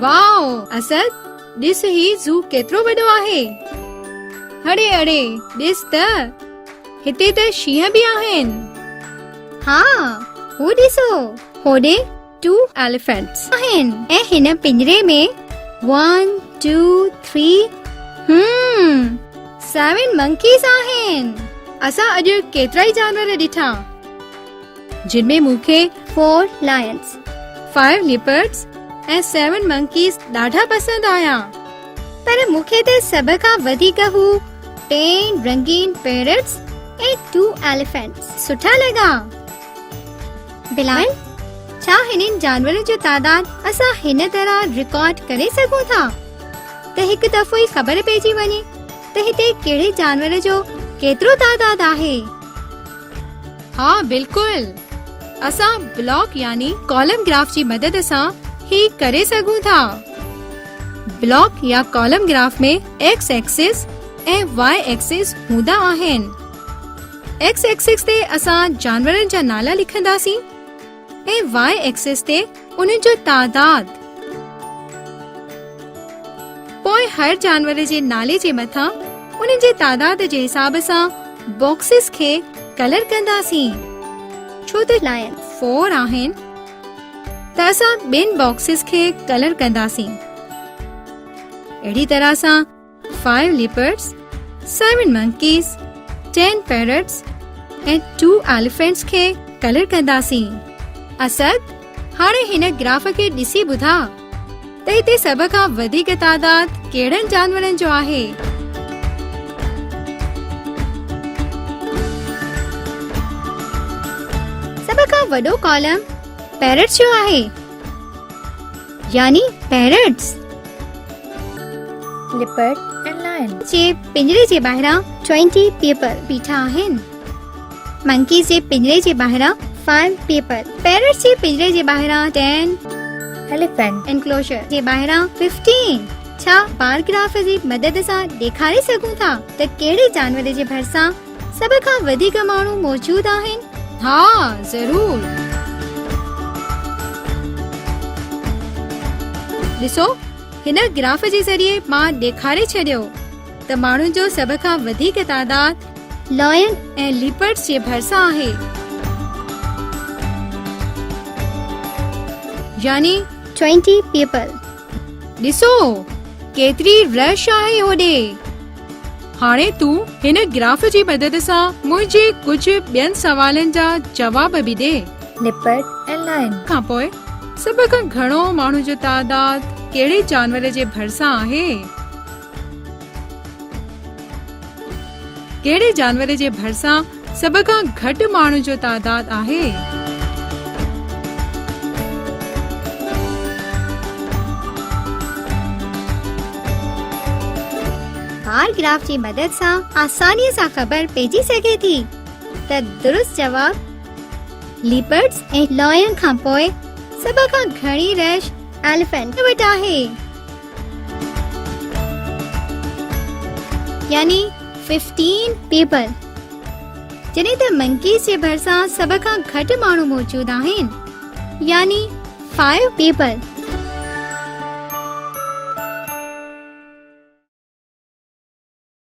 Wow Asad, ॾिस ही zoo केतिरो वॾो आहे। अड़े अड़े ॾिस त, हिते त शींहं बि आहिनि। हा, हू ॾिसो, होॾे 2 एलिफेंट्स आहिनि ऐं हिन पिंजरे में 1 2 3 7 मंकीज़ आहिनि। असां अॼु केतिरा ई जानवर ॾिठा, जिनमें मूंखे 4 लायंस, 5 लिपर्ड्स ऐं 7 मंकीज़ ॾाढा पसंदि आया। पर मूंखे त सभ खां वधीक हू 10 रंगीन पैरट्स ऐं 2 एलिफेंट्स सुठा लॻा। बिलाल, छा हिननि जानवरनि जो तादाद असां हिन तरह रिकॉर्ड करे सघूं था त हिकु दफ़ो ई ख़बर पइजी वञे त हिते कहिड़े जानवर जो केतिरो तादाद आहे? हाँ बिल्कुल, असां ब्लॉक यानी कॉलम ग्राफ जी मदद सां ही करे सघूं था। ब्लॉक या कॉलम ग्राफ में एक्स एक्सिस ऐं वाई एक्सिस हूंदा आहिनि। एक्स एक्सिस ते असां जानवरनि जा नाला लिखंदासीं ऐं वाई एक्सिस ते उन्हनि जो तादाद। पोइ हर जानवर जे नाले जे मथां उन्हनि जे तादाद जे हिसाब सां बॉक्सिस खे कलर कंदासीं। छो त लायन 4 आहिनि त असां 2 बॉक्सिस खे कलर कंदासीं। अहिड़ी तरह सां 5 लिपर्ड्स, 7 मंकीज़, 10 पैरट्स ऐं 2 एलिफेंट्स खे कलर कंदासीं। असद, हाणे हिन ग्राफ खे ॾिसी ॿुधा त हिते सभ खां वधीक तादाद कहिड़नि जानवरनि जो आहे? सभ खां वॾो कॉलम पैरट्स जो आहे, यानी पैरट्स। लिपर्ड एंड लायन जे पिंजरे जे ॿाहिरां 20 पीपल बीठा आहिनि। मंकीज़ जे पिंजरे जे ॿाहिरां 5 पीपल, पैरट्स जे पिंजरे जे ॿाहिरां 10, एलिफेंट एनक्लोजर जे ॿाहिरां 15। छा बार ग्राफ जी मदद सां ॾेखारे सघूं था त कहिड़े जानवर जे भरिसां सभ खां वधीक माण्हू मौजूद आहिनि? हाँ ज़रूर, ॾिसो, हिन ग्राफ जे ज़रिए मां ॾेखारे छॾियो त माण्हुनि जो सभ खां वधीक तादाद लायन ऐं लिपर्ड्स जे भरिसां आहे, यानी 20 पीपल। ॾिसो केतिरी रश आहे होॾे। हाणे तूं हिन ग्राफ जी मदद सां मुंहिंजे कुझु ॿियनि सवालनि जा जवाब बि ॾे। लिपर्ड एंड लायन खां पोइ सभ खां घणो माण्हू जो तादाद कहिड़े जानवर जे भरिसां आहे? कहिड़े जानवर जे भरिसां सभ खां घटि माण्हू जो तादाद आहे? बार ग्राफ जी मदद सां आसानीअ सां ख़बर पइजी सघे थी त दुरुस्त जवाब लिपर्ड्स ऐं लायन खां पोइ सभ खां घणी रश एलिफेंट वटि आहे, यानी 15 पीपल। जॾहिं त मंकीज़ जे भरिसां सभ खां घटि माण्हू मौजूद आहिनि, यानी 5 पीपल।